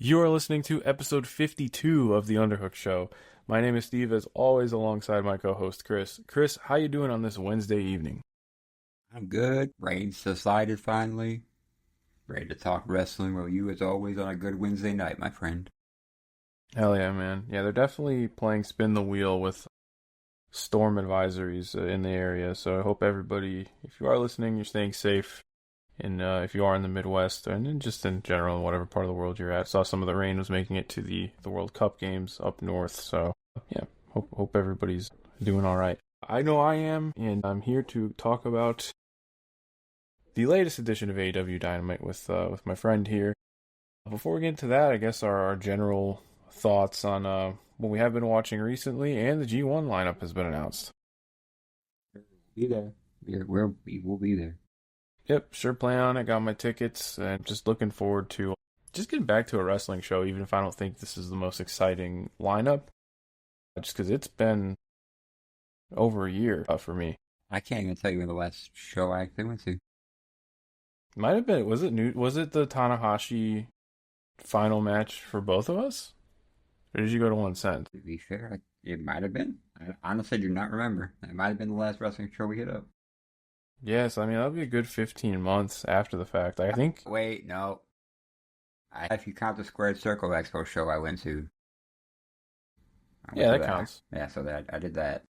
You are listening to episode 52 of the Underhook Show. My name is Steve, as always, alongside my co-host Chris. Chris, how you doing on this Wednesday evening? I'm good. Rain's decided finally. Ready to talk wrestling with you as always on a good Wednesday night, my friend. Hell yeah, man. Yeah, they're definitely playing spin the wheel with storm advisories in the area, so I hope everybody, if you are listening, you're staying safe. And if you are in the Midwest, and then just in general, in whatever part of the world you're at, saw some of the rain was making it to the World Cup games up north. So yeah, hope everybody's doing all right. I know I am, and I'm here to talk about the latest edition of AEW Dynamite with my friend here. Before we get into that, I guess our general thoughts on what we have been watching recently, and the G1 lineup has been announced. Be there. We will be there. Yep, sure plan on it. Got my tickets, and just looking forward to just getting back to a wrestling show, even if I don't think this is the most exciting lineup. Just because it's been over a year for me. I can't even tell you when the last show I actually went to. Might have been. Was it new? Was it the Tanahashi final match for both of us? Or did you go to one cent? To be fair, it might have been. I honestly do not remember. It might have been the last wrestling show we hit up. Yes, I mean, that'll be a good 15 months after the fact. I think. Wait, no. If you count the Squared Circle Expo show I went to. Yeah, that counts. Yeah, so I did that.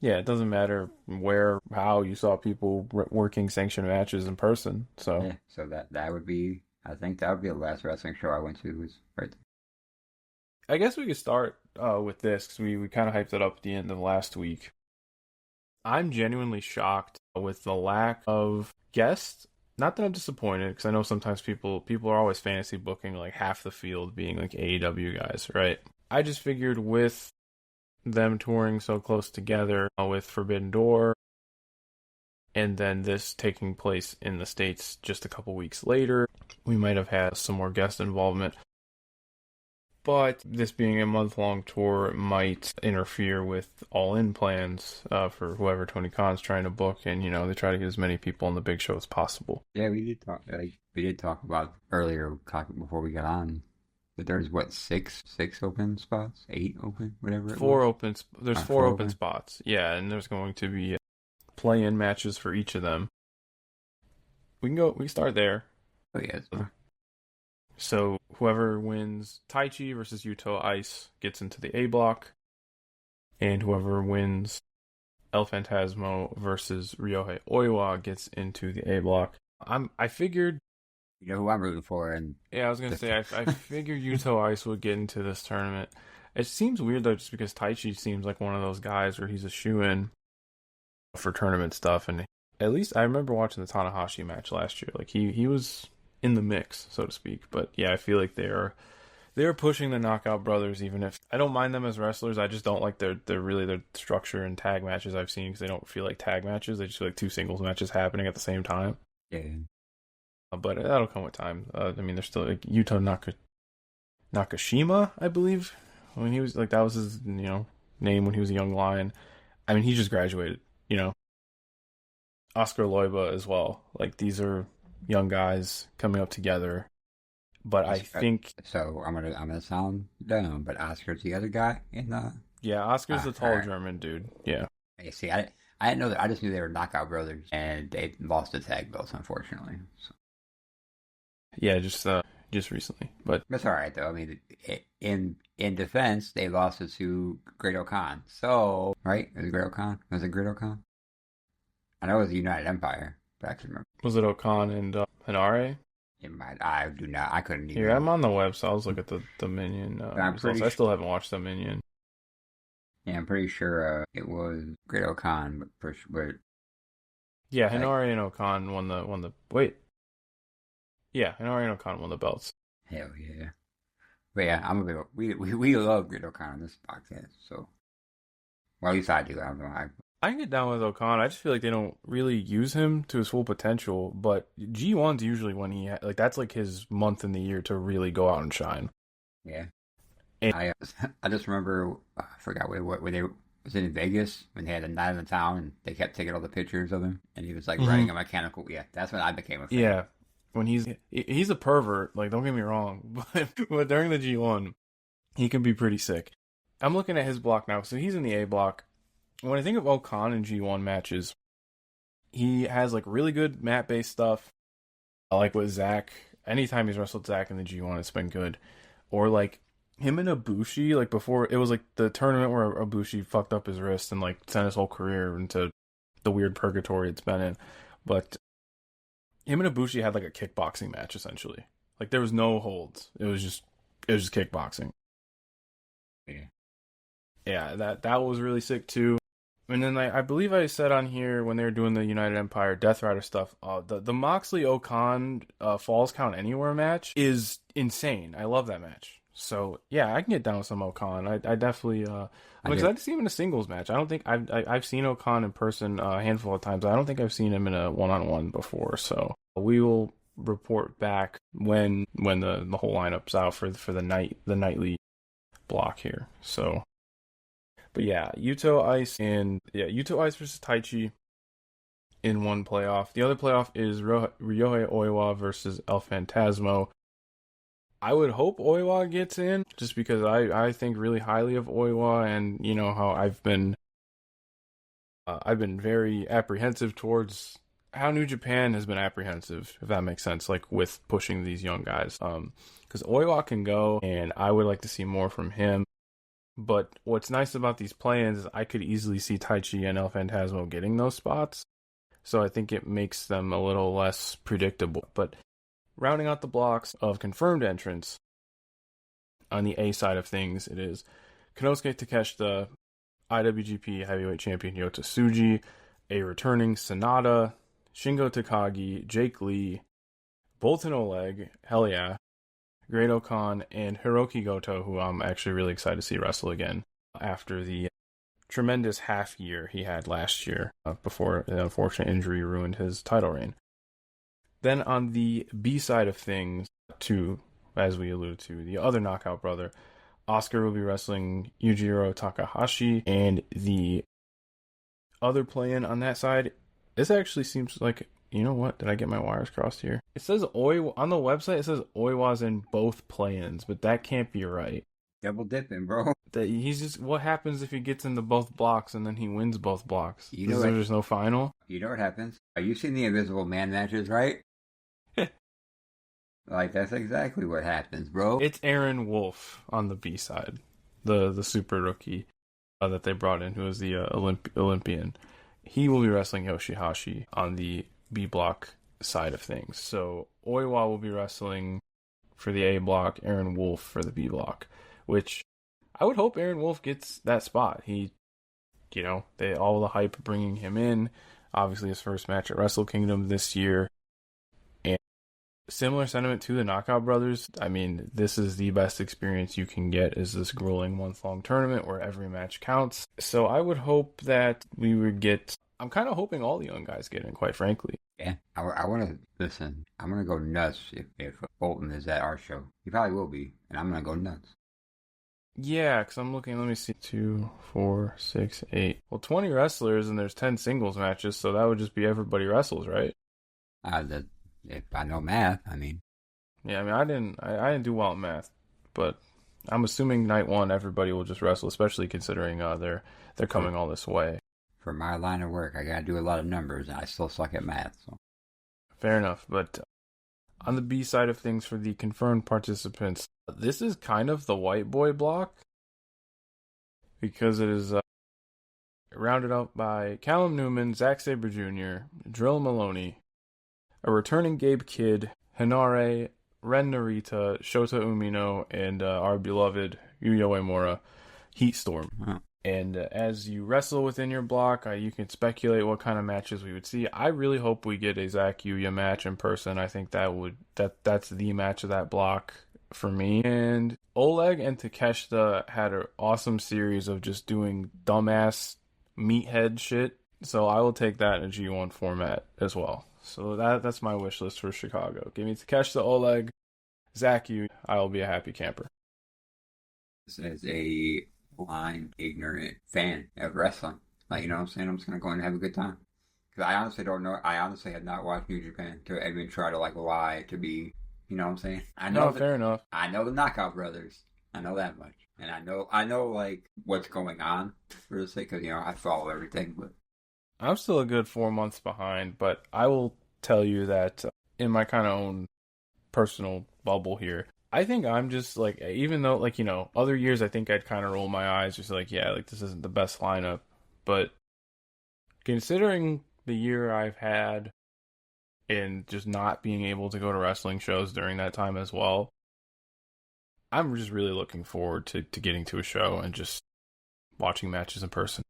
Yeah, it doesn't matter where, how you saw people working sanctioned matches in person. So yeah, so that would be. I think that would be the last wrestling show I went to. Was right there. I guess we could start with this because we kind of hyped it up at the end of last week. I'm genuinely shocked with the lack of guests. Not that I'm disappointed, because I know sometimes people are always fantasy booking like half the field being like AEW guys, right? I just figured with them touring so close together with Forbidden Door, and then this taking place in the States just a couple weeks later, we might have had some more guest involvement. But this being a month-long tour might interfere with all-in plans for whoever Tony Khan's trying to book, and they try to get as many people on the big show as possible. Yeah, we did talk. We did talk about earlier before we got on. But there's six open spots, 8 open, whatever. There's four open spots. Yeah, and there's going to be play-in matches for each of them. We can start there. Oh yeah. So whoever wins Taichi versus Yuto Ice gets into the A block, and whoever wins El Phantasmo versus Ryohei Oiwa gets into the A block. I figured. You know who I'm rooting for, and yeah, I was gonna say I figured Yuto Ice would get into this tournament. It seems weird though, just because Taichi seems like one of those guys where he's a shoe-in for tournament stuff, and at least I remember watching the Tanahashi match last year. Like he was in the mix, so to speak. But yeah, I feel like they're pushing the Knockout Brothers, even if I don't mind them as wrestlers. I just don't like their structure and tag matches I've seen, because they don't feel like tag matches. They just feel like two singles matches happening at the same time. Yeah. But that'll come with time. I mean, there's still like Yuto Nakashima, I believe, when he was like, that was his name when he was a young lion. I mean, he just graduated. Oscar Loiba as well. Like, these are young guys coming up together, but I think so. I'm gonna sound dumb, but Oscar's the other guy in the. Yeah, Oscar's the tall German dude. Yeah. You see, I didn't know that. I just knew they were Knockout Brothers, and they lost the tag belts, unfortunately. So. Yeah, just recently, but that's all right though. I mean, in defense, they lost it to Great O'Khan. So right, it was Great O'Khan. Was it Great O'Khan? I know it was the United Empire. I can remember. Was it O'Khan and Hinare? It might. I do not. I couldn't even. Here, I'm on the web, so I'll just look at the Dominion results. I still haven't watched Dominion. Yeah, I'm pretty sure it was Great O'Khan, but yeah, Hinare and O'Khan won the. Wait. Yeah, Hinare and O'Khan won the belts. Hell yeah. But yeah, I'm a big. We love Great O'Khan on this podcast, so. Well, at least I do. I don't know. I can get down with O'Khan. I just feel like they don't really use him to his full potential. But G1's usually when that's like his month in the year to really go out and shine. Yeah. And I just remember, I forgot where they was in Vegas when they had a night in the town, and they kept taking all the pictures of him, and he was like riding a mechanical. Yeah, that's when I became a fan. Yeah. when he's a pervert. Like, don't get me wrong, but during the G1, he can be pretty sick. I'm looking at his block now, so he's in the A block. When I think of Okan in G1 matches, he has like really good mat based stuff. Like with Zach, anytime he's wrestled Zach in the G1, it's been good. Or like him and Ibushi, like before it was like the tournament where Ibushi fucked up his wrist and like sent his whole career into the weird purgatory it's been in. But him and Ibushi had like a kickboxing match essentially. Like there was no holds. It was just kickboxing. Yeah. Yeah, that was really sick too. And then I believe I said on here when they were doing the United Empire Death Rider stuff, the Moxley Okan Falls Count Anywhere match is insane. I love that match. So yeah, I can get down with some Okan. I definitely I'm excited to see him in a singles match. I don't think I've seen Okan in person a handful of times. I don't think I've seen him in a one-on-one before. So we will report back when the whole lineup's out for the nightly block here. So. But yeah, Yuto Ice versus Taichi in one playoff. The other playoff is Ryohei Oiwa versus El Phantasmo. I would hope Oiwa gets in, just because I think really highly of Oiwa, and you know how I've been very apprehensive towards how New Japan has been apprehensive, if that makes sense, like with pushing these young guys. Because Oiwa can go, and I would like to see more from him. But what's nice about these play-ins is I could easily see Taichi and El Phantasmo getting those spots. So I think it makes them a little less predictable. But rounding out the blocks of confirmed entrants, on the A side of things, it is Konosuke Takeshita, IWGP Heavyweight Champion Yota Tsuji, a returning Sonata, Shingo Takagi, Jake Lee, Bolton Oleg, hell yeah, Great Okan, and Hiroki Goto, who I'm actually really excited to see wrestle again after the tremendous half year he had last year before an unfortunate injury ruined his title reign. Then on the B side of things, as we alluded to, the other Knockout brother, Oscar will be wrestling Yujiro Takahashi, and the other play-in on that side, this actually seems like, you know what? Did I get my wires crossed here? It says Oiwa on the website. It says Oiwa's in both play-ins, but that can't be right. Double dipping, bro. That he's just. What happens if he gets into both blocks and then he wins both blocks? You know there's no final. You know what happens? Are you seeing the Invisible Man matches, right? Like that's exactly what happens, bro. It's Aaron Wolf on the B side, the super rookie that they brought in, who is the Olympian. He will be wrestling Yoshihashi on the B block side of things. So Oiwa will be wrestling for the A block, Aaron Wolf for the B block, which I would hope Aaron Wolf gets that spot. He, all the hype bringing him in, obviously his first match at Wrestle Kingdom this year, and similar sentiment to the Knockout Brothers. I mean, this is the best experience you can get, is this grueling month-long tournament where every match counts. So I would hope that we would get, I'm kind of hoping all the young guys get in, quite frankly. Yeah, I want to listen. I'm going to go nuts if Bolton is at our show. He probably will be, and I'm going to go nuts. Yeah, because I'm looking, let me see, 2, 4, 6, 8. Well, 20 wrestlers, and there's 10 singles matches, so that would just be everybody wrestles, right? If I know math, I mean. Yeah, I mean, I didn't do well at math, but I'm assuming night one everybody will just wrestle, especially considering they're coming all this way. For my line of work, I got to do a lot of numbers, and I still suck at math. So. Fair enough, but on the B side of things for the confirmed participants, this is kind of the white boy block, because it is rounded out by Callum Newman, Zack Sabre Jr., Drill Maloney, a returning Gabe Kidd, Hinare, Ren Narita, Shota Umino, and our beloved Yuya Uemura, Heatstorm. Wow. And as you wrestle within your block, you can speculate what kind of matches we would see. I really hope we get a Zack Yuya match in person. I think that's the match of that block for me. And Oleg and Takeshita had an awesome series of just doing dumbass meathead shit. So I will take that in a G1 format as well. So that's my wish list for Chicago. Give me Takeshita, Oleg, Zack Yuya. I will be a happy camper. As a blind, ignorant fan of wrestling, you know what I'm saying? I'm just going to go and have a good time. Because I honestly don't know. I honestly have not watched New Japan to even try to like lie to be. You know what I'm saying? No, fair enough. I know the Knockout Brothers. I know that much, and I know like what's going on for the sake of I follow everything, but I'm still a good 4 months behind, but I will tell you that in my kind of own personal bubble here, I think I'm just like, even though like, other years I think I'd kind of roll my eyes, just like, yeah, like this isn't the best lineup. But considering the year I've had and just not being able to go to wrestling shows during that time as well, I'm just really looking forward to getting to a show and just watching matches in person.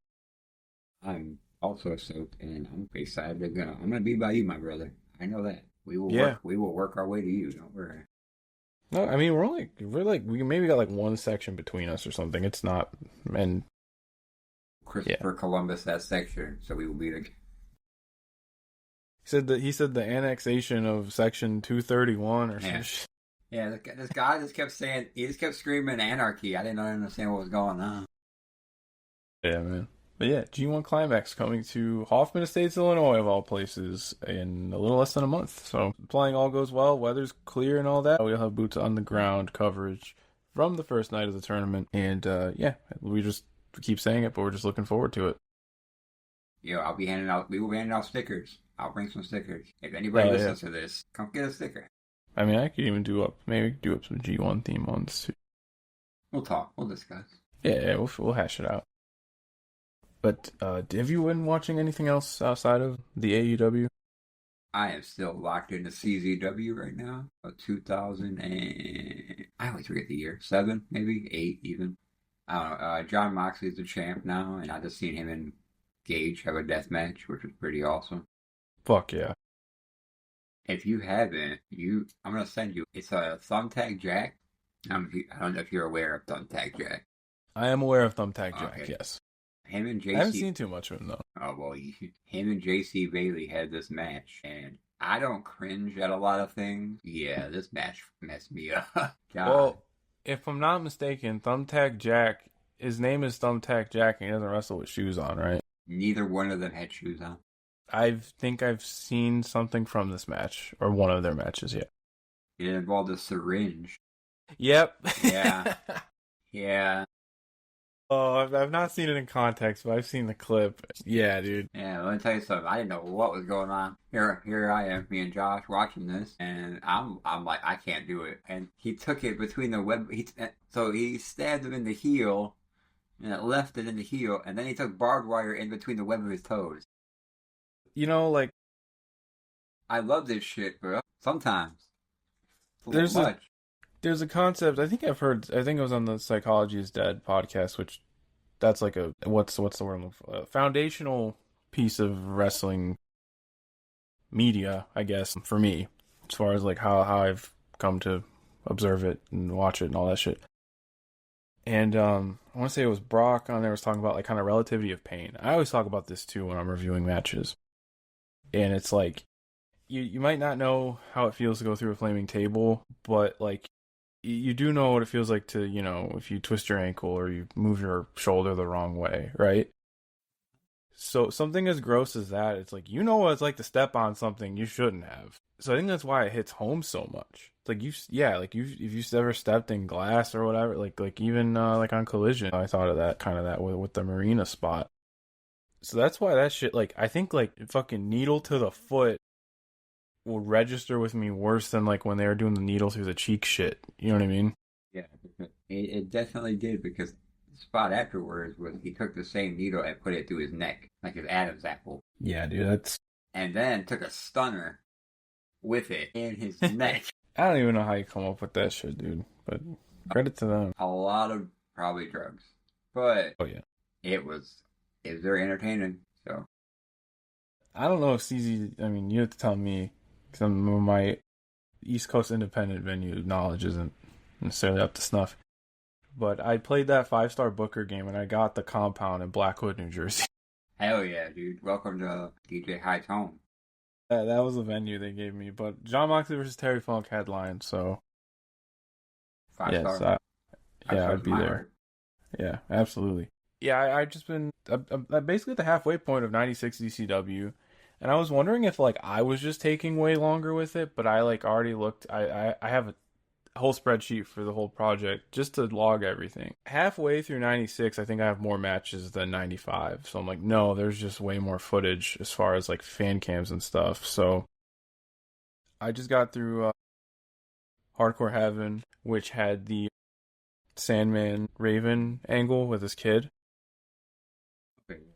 I'm also stoked, and I'm excited to go. I'm gonna be by you, my brother. I know that we will Yeah. work. We will work our way to you. Don't worry. No, I mean we maybe got like one section between us or something. It's not, and yeah. Christopher Columbus that section, so we will be the. He said the annexation of section 231 or Yeah. something. Yeah, this guy just kept saying, he just kept screaming anarchy. I didn't understand what was going on. Yeah, man. But yeah, G1 Climax coming to Hoffman Estates, Illinois, of all places, in a little less than a month. So, playing all goes well, weather's clear and all that. We'll have boots on the ground coverage from the first night of the tournament. And yeah, we keep saying it, but we're just looking forward to it. We will be handing out stickers. I'll bring some stickers. If anybody listens to this, come get a sticker. I mean, I could even do up some G1 theme ones too. We'll talk. We'll discuss. Yeah, we'll hash it out. But have you been watching anything else outside of the AEW? I am still locked into CZW right now. 2000 and I always forget the year. 7, maybe 8 even. I don't know. John Moxley's the champ now, and I just seen him and Gage have a death match, which was pretty awesome. Fuck yeah. If you haven't, I'm gonna send you. It's a Thumbtack Jack. I don't know if you're aware of Thumbtack Jack. I am aware of Thumbtack Jack. Okay. Yes. Him and JC. I haven't seen too much of him though. Oh well, him and JC Bailey had this match, and I don't cringe at a lot of things. Yeah, this match messed me up. God. Well, if I'm not mistaken, Thumbtack Jack, his name is Thumbtack Jack, and he doesn't wrestle with shoes on, right? Neither one of them had shoes on. I think I've seen something from this match, or one of their matches, yeah. It involved a syringe. Yep. Yeah. Yeah. Oh, I've not seen it in context, but I've seen the clip. Yeah, dude. Yeah, let me tell you something. I didn't know what was going on. Here I am, me and Josh watching this, and I'm like, I can't do it. And he took it between the web. So he stabbed him in the heel, and it left it in the heel, and then he took barbed wire in between the web of his toes. Like, I love this shit, bro. Sometimes there's a concept. I think it was on the Psychology is Dead podcast, which that's like what's the word? A foundational piece of wrestling media, I guess, for me, as far as like how I've come to observe it and watch it and all that shit. And I want to say it was Brock on there was talking about like kind of relativity of pain. I always talk about this too when I'm reviewing matches. And it's like, you might not know how it feels to go through a flaming table, but like, you do know what it feels like to, if you twist your ankle or you move your shoulder the wrong way, right? So something as gross as that, it's like, what it's like to step on something you shouldn't have. So I think that's why it hits home so much. It's like, if you've ever stepped in glass or whatever, like even like on Collision, I thought of that with the marina spot. So that's why that shit, like, I think, like, fucking needle to the foot will register with me worse than, like, when they were doing the needle through the cheek shit. You know what I mean? Yeah, it definitely did, because the spot afterwards was he took the same needle and put it through his neck, like his Adam's apple. Yeah, dude, that's... And then took a stunner with it in his neck. I don't even know how you come up with that shit, dude, but credit to them. A lot of, probably drugs. But... Oh, yeah. It was very entertaining, so. I don't know if CZ, I mean, you have to tell me, because my East Coast independent venue knowledge isn't necessarily up to snuff. But I played that 5-star Booker game, and I got the compound in Blackwood, New Jersey. Hell yeah, dude. Welcome to DJ High Tone. That was a venue they gave me, but John Moxley versus Terry Funk headline, so. 5-star? Yes, I'd be there. Yeah, absolutely. Yeah, I just been I'm basically at the halfway point of 96 DCW. And I was wondering if like I was just taking way longer with it, but I like already looked. I have a whole spreadsheet for the whole project just to log everything. Halfway through 96, I think I have more matches than 95. So I'm like, no, there's just way more footage as far as like fan cams and stuff. So I just got through Hardcore Heaven, which had the Sandman Raven angle with his kid,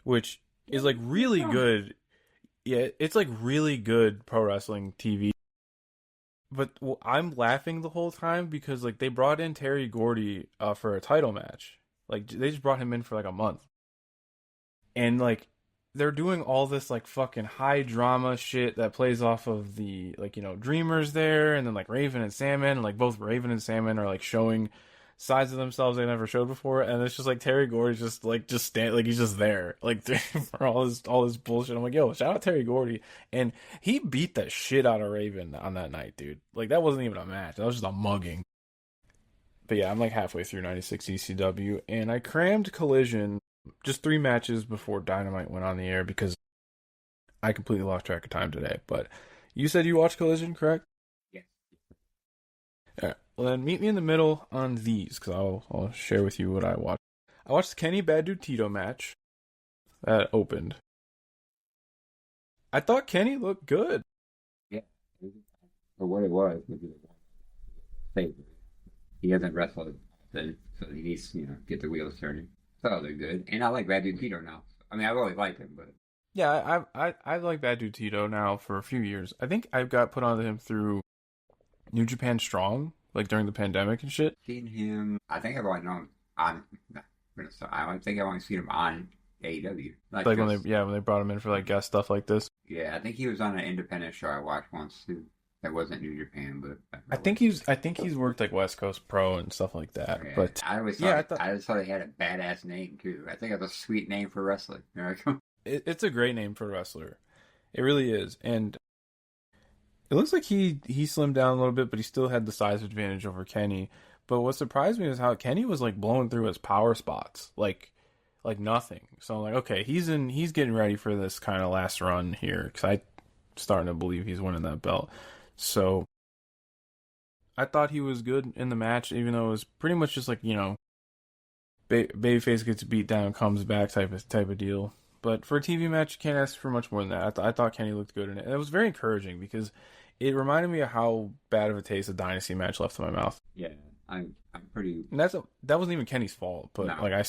which is like really good. Yeah, it's like really good pro wrestling TV. But well, I'm laughing the whole time because like they brought in Terry Gordy for a title match. Like they just brought him in for like a month. And like they're doing all this like fucking high drama shit that plays off of the like, you know, Dreamers there, and then like Raven and Sandman, and like both Raven and Sandman are like showing sides of themselves they never showed before, and it's just like Terry Gordy's just stand like he's just there like for all this bullshit. I'm like, yo, shout out Terry Gordy, and he beat the shit out of Raven on that night, dude. Like that wasn't even a match, that was just a mugging. But yeah, I'm like halfway through 96 ECW, and I crammed Collision just 3 matches before Dynamite went on the air because I completely lost track of time today. But you said you watched Collision, correct? Yeah. All right. Well, then meet me in the middle on these because I'll share with you what I watched. I watched the Kenny Bad Dude Tito match that opened. I thought Kenny looked good. Yeah. For what it was he hasn't wrestled, so he needs get the wheels turning. So they're good, and I like Bad Dude Tito now. I mean, I really liked him, but Yeah, I like Bad Dude Tito now for a few years. I think I got put onto him through New Japan Strong, like during the pandemic and shit. seen him. I think I've only known on. I think I've only seen him on AEW. Like Like just when they brought him in for like guest stuff like this. yeah, I think he was on an independent show I watched once too. That wasn't New Japan, but I think he's worked like West Coast Pro and stuff like that. yeah. But I always yeah, thought I just thought he had a badass name too. I think it's a sweet name for wrestling. it's a great name for a wrestler. It really is, and it looks like he slimmed down a little bit, but he still had the size advantage over Kenny. But what surprised me is how Kenny was like blowing through his power spots, like nothing. So I'm like, okay, he's getting ready for this kind of last run here because I'm starting to believe he's winning that belt. So I thought he was good in the match, even though it was pretty much just like, you know, babyface gets beat down, comes back type of deal. But for a TV match, you can't ask for much more than that. I thought Kenny looked good in it. And it was very encouraging because it reminded me of how bad of a taste a Dynasty match left in my mouth. Yeah, I'm pretty. And that wasn't even Kenny's fault, but No. like I was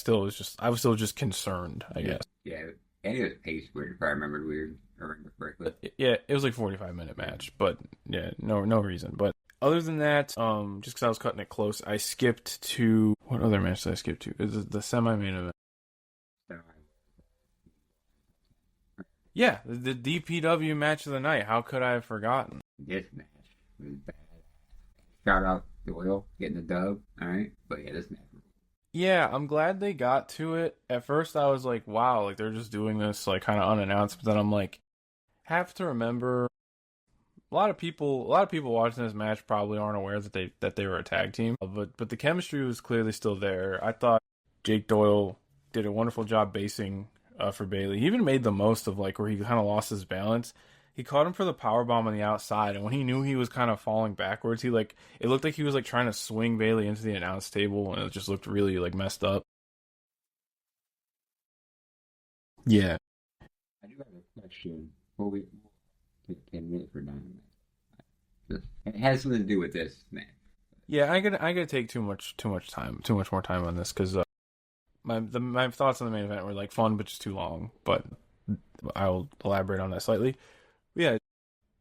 still just concerned, I guess. Yeah, and it was paced weird if I remembered weird or remember correctly. Yeah, it was like 45-minute match, but yeah, no reason. But other than that, just because I was cutting it close, I skipped to what other match did I skip to? Is it the semi-main event? Yeah, the DPW match of the night. How could I have forgotten? This match was bad. Shout out Doyle getting the dub. All right, but yeah, this match. Yeah, I'm glad they got to it. At first, I was like, wow, like they're just doing this like kind of unannounced. But then I'm like, have to remember, a lot of people watching this match probably aren't aware that they were a tag team. But the chemistry was clearly still there. I thought Jake Doyle did a wonderful job basing for Bailey. He even made the most of like where he kind of lost his balance. He caught him for the powerbomb on the outside, and when he knew he was kind of falling backwards, it looked like he was like trying to swing Bailey into the announce table, and it just looked really like messed up. Yeah. I do have a question. Before we take 10 minutes for Dynamite. It has something to do with this match. Yeah, I gotta take too much more time on this because my thoughts on the main event were like fun but just too long. But I'll elaborate on that slightly. Yeah,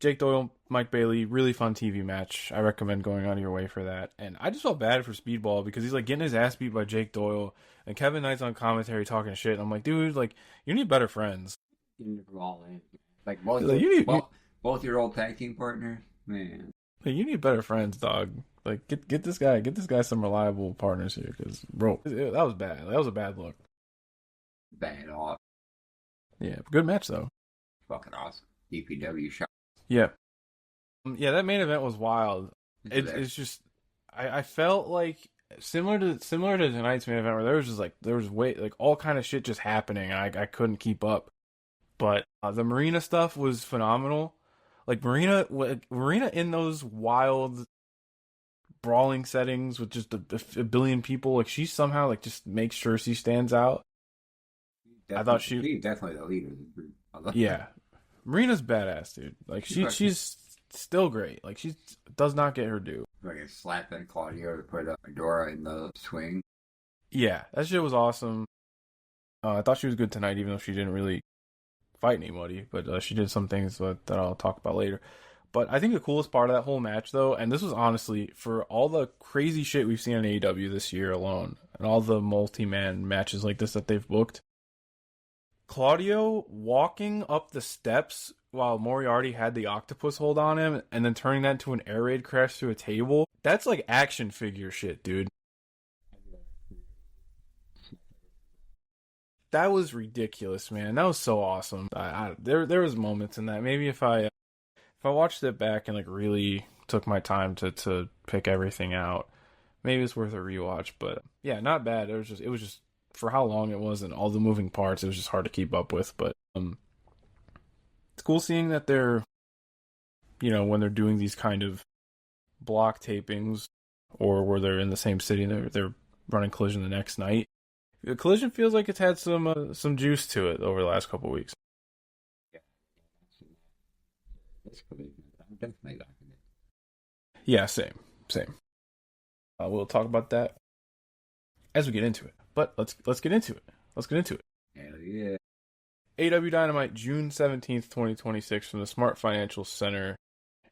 Jake Doyle, Mike Bailey, really fun TV match. I recommend going out of your way for that. And I just felt bad for Speedball because he's like getting his ass beat by Jake Doyle, and Kevin Knight's on commentary talking shit. And I'm like, dude, like you need better friends. Getting it all in. Like both your old tag team partners, man. Like, you need better friends, dog. Like get this guy some reliable partners here because bro, that was bad. That was a bad look. Bad off. Yeah, good match though. Fucking awesome. DPW shot. Yeah. Yeah, that main event was wild. It's just I felt like similar to tonight's main event where there was way like all kind of shit just happening and I couldn't keep up. But the Marina stuff was phenomenal. Like Marina in those wild brawling settings with just a billion people, like she somehow like just makes sure she stands out. I thought She's definitely the leader of the group. yeah, Marina's badass, dude. Like she's still great. Like she does not get her due. Like slapping Claudio to put Dora in the swing. Yeah, that shit was awesome. I thought she was good tonight, even though she didn't really fight anybody. But she did some things that I'll talk about later. But I think the coolest part of that whole match, though, and this was honestly for all the crazy shit we've seen on AEW this year alone, and all the multi-man matches like this that they've booked, Claudio walking up the steps while Moriarty had the octopus hold on him, and then turning that into an air raid crash through a table. That's like action figure shit, dude. That was ridiculous, man. That was so awesome. There was moments in that. Maybe if I watched it back and like really took my time to pick everything out, maybe it's worth a rewatch. But yeah, not bad. It was just for how long it was and all the moving parts, it was just hard to keep up with. But it's cool seeing that they're, when they're doing these kind of block tapings or where they're in the same city and they're running Collision the next night. Collision feels like it's had some juice to it over the last couple of weeks. Yeah, that's Collision. I'm definitely liking it. Yeah, same. We'll talk about that as we get into it. But let's get into it. Hell yeah. AEW Dynamite, June 17th, 2026, from the Smart Financial Center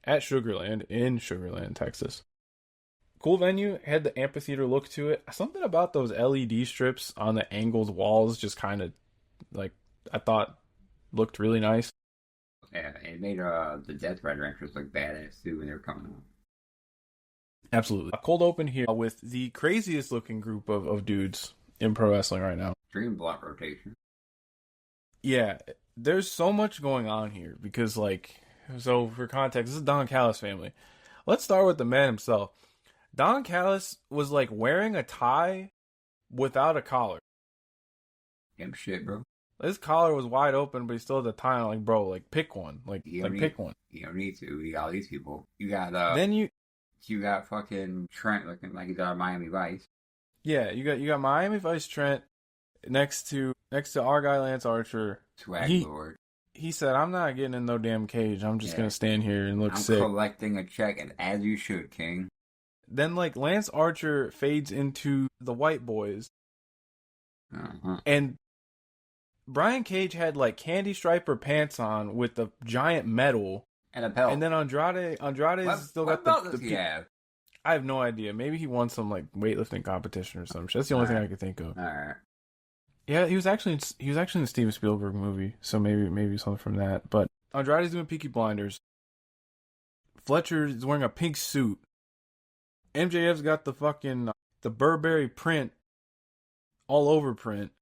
at Sugarland in Sugarland, Texas. Cool venue, had the amphitheater look to it. Something about those LED strips on the angled walls just kind of, like, I thought looked really nice. Yeah, it made the Death Rider entrance look badass too when they were coming on. Absolutely. A cold open here with the craziest looking group of dudes in pro wrestling right now. Dream block rotation. Yeah, there's so much going on here because, like, so for context, this is Don Callis' family. Let's start with the man himself. Don Callis was like wearing a tie without a collar. Damn shit, bro. His collar was wide open, but he still had the tie on. Like, bro, like pick one. Pick one. You don't need to. You got all these people. You got you got fucking Trent looking like he's out of Miami Vice. Yeah, you got Miami Vice Trent next to our guy Lance Archer. Swag Lord. He said, "I'm not getting in no damn cage. I'm just gonna stand here and look sick." I'm collecting a check, and as you should, King. Then, like, Lance Archer fades into the White Boys. And Brian Cage had, like, candy striper pants on with the giant medal. And a belt. And then Andrade's still got belt does he have? I have no idea. Maybe he won some, like, weightlifting competition or something. That's the only thing I could think of. Alright. Yeah, he was actually in the Steven Spielberg movie, so maybe something from that. But Andrade's doing Peaky Blinders. Fletcher is wearing a pink suit. MJF's got the Burberry print all over print.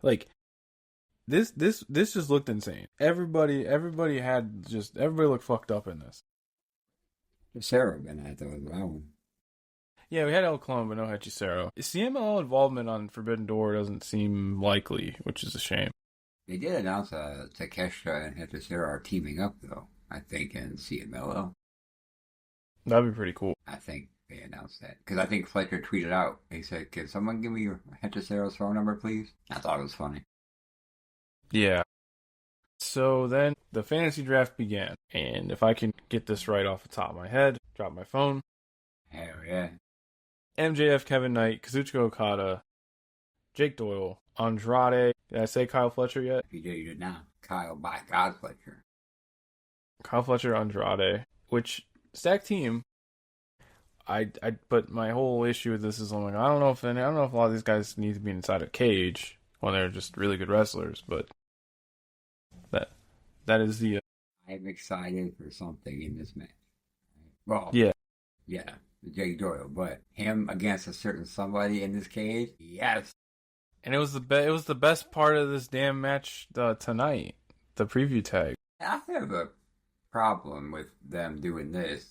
Like this just looked insane. Everybody looked fucked up in this. Sarah been at that one. Yeah, we had El Clone, but no Hechicero. CMLL involvement on Forbidden Door doesn't seem likely, which is a shame. They did announce Takeshita and Hechicero are teaming up, though, I think, in CMLL. That'd be pretty cool. I think they announced that. Because I think Fletcher tweeted out, he said, "Can someone give me your Hechicero's phone number, please?" I thought it was funny. Yeah. So then the fantasy draft began. And if I can get this right off the top of my head, drop my phone. Hell yeah. MJF, Kevin Knight, Kazuchika Okada, Jake Doyle, Andrade. Did I say Kyle Fletcher yet? If you did, you did now. Kyle by God Fletcher. Kyle Fletcher, Andrade, which stacked team. But my whole issue with this is I'm like, I don't know if a lot of these guys need to be inside a cage when they're just really good wrestlers, but that is the. I'm excited for something in this match. Well, yeah, Jake Doyle, but him against a certain somebody in this cage, yes. And it was the best part of this damn match tonight, the preview tag. I have a problem with them doing this.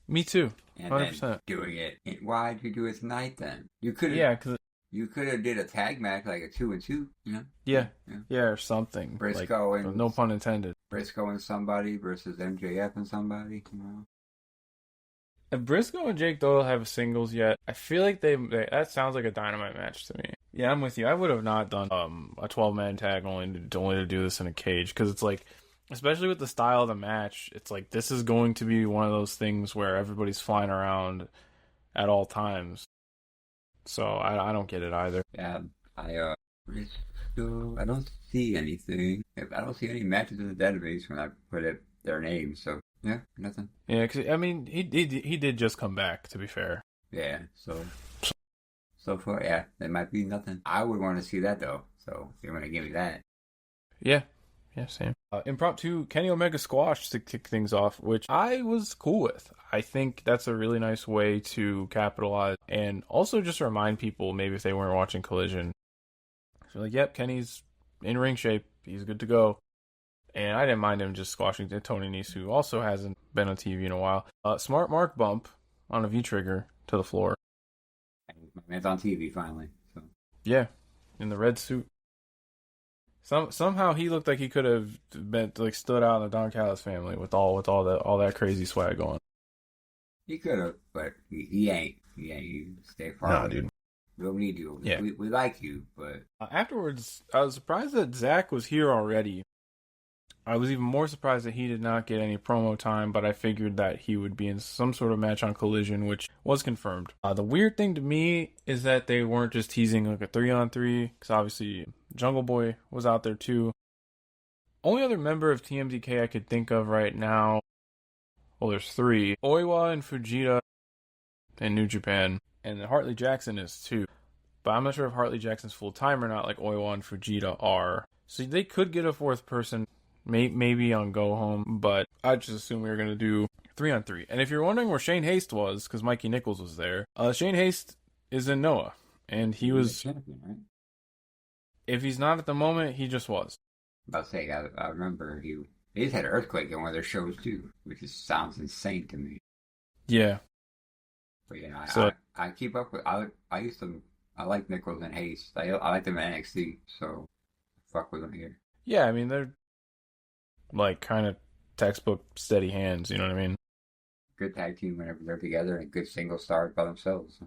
Me too. And 100%. then doing it. Why'd you do it tonight then? You could have. Yeah, because You could have did a tag match like a 2-2, Yeah, yeah. yeah, or something. Like, Briscoe and no pun intended. somebody versus MJF and somebody. If Briscoe and Jake Doyle have singles yet, I feel like that sounds like a Dynamite match to me. Yeah, I'm with you. I would have not done a 12-man tag only to do this in a cage, because it's like, especially with the style of the match, it's like this is going to be one of those things where everybody's flying around at all times. So I don't get it either. Yeah, I don't see anything. I don't see any matches in the database when I put their names. So yeah, nothing. Yeah, because I mean he did just come back, to be fair. Yeah, so far, yeah, there might be nothing. I would want to see that though. So you're gonna give me that. Yeah. Yeah, same. Impromptu Kenny Omega squash to kick things off, which I was cool with. I think that's a really nice way to capitalize and also just remind people, maybe if they weren't watching Collision, so like, yep, Kenny's in ring shape. He's good to go. And I didn't mind him just squashing Tony Nese, who also hasn't been on TV in a while. Smart Mark bump on a V-trigger to the floor. My man's on TV finally. So Yeah, in the red suit. Somehow he looked like he could have been like stood out in the Don Callis family with all that crazy swag on. he could have, but he ain't. He ain't. You stay far Nah, away. dude. We don't need you. Yeah. We like you, but Afterwards, I was surprised that Zach was here already. I was even more surprised that he did not get any promo time, but I figured that he would be in some sort of match on Collision, which was confirmed. The weird thing to me is that they weren't just teasing like a 3-on-3, because obviously Jungle Boy was out there too. Only other member of TMDK I could think of right now, well, there's 3. Oiwa and Fujita in New Japan, and Hartley Jackson is too. But I'm not sure if Hartley Jackson's full-time or not, like Oiwa and Fujita are. So they could get a 4th person, maybe on Go Home, but I just assume we were going to do 3-on-3. And if you're wondering where Shane Haste was, because Mikey Nichols was there, Shane Haste is in Noah, and he was champion, right? If he's not at the moment, he just was. About to say, I remember they just had an earthquake in one of their shows too, which sounds insane to me. Yeah. But I keep up with. I like Nichols and Hayes. I like them in NXT, so fuck with them here. Yeah, I mean they're like kind of textbook steady hands. You know what I mean? Good tag team whenever they're together, and good single stars by themselves.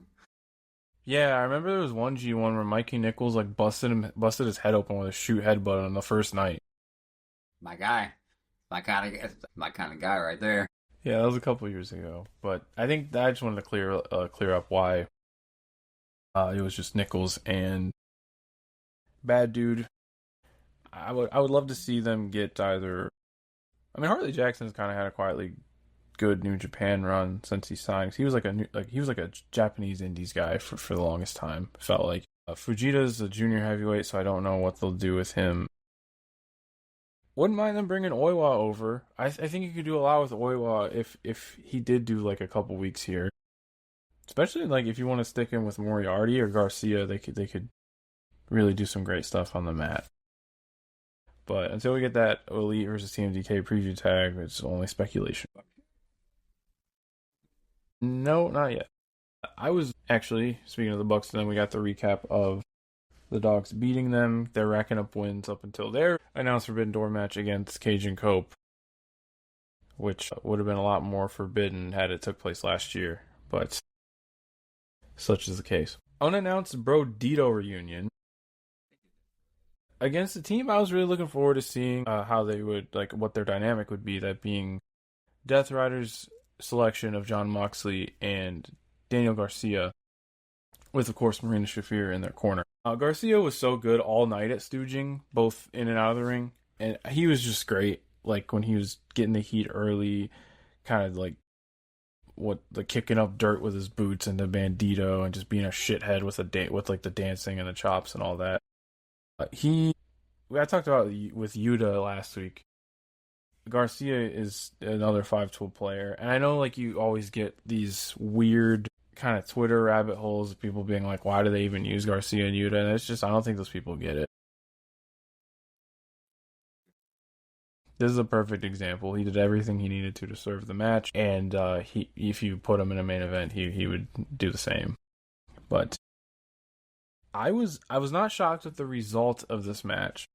Yeah, I remember there was one G1 where Mikey Nichols like busted his head open with a shoot headbutt on the first night. My guy, my kind of guy right there. Yeah, that was a couple years ago, but I think that I just wanted to clear up why it was just Nichols and Bad Dude. I would love to see them get either. I mean, Hartley Jackson's kind of had a quietly good New Japan run since he signed. He was like a Japanese Indies guy for the longest time. Felt like Fujita's a junior heavyweight, so I don't know what they'll do with him. Wouldn't mind them bringing Oiwa over. I think you could do a lot with Oiwa if he did do like a couple weeks here. Especially like if you want to stick in with Moriarty or Garcia, they could really do some great stuff on the mat. But until we get that Elite versus TMDK preview tag, it's only speculation. No, not yet. I was actually, speaking of the Bucks, then we got the recap of the Dogs beating them. They're racking up wins up until their announced Forbidden Door match against Cage and Cope, which would have been a lot more forbidden had it took place last year, but such is the case. Unannounced Bro Dito reunion against the team I was really looking forward to seeing how they would, like, what their dynamic would be, that being Death Rider's selection of Jon Moxley and Daniel Garcia, with, of course, Marina Shafir in their corner. Garcia was so good all night at stooging, both in and out of the ring, and he was just great. Like, when he was getting the heat early, kind of like the kicking up dirt with his boots and the bandito, and just being a shithead with the dancing and the chops and all that. I talked about with Yuta last week. Garcia is another 5-tool player, and I know like you always get these weird kind of Twitter rabbit holes of people being like, why do they even use Garcia and Yuta? And it's just, I don't think those people get it. This is a perfect example. He did everything he needed to serve the match, and if you put him in a main event, he would do the same. But I was not shocked with the result of this match.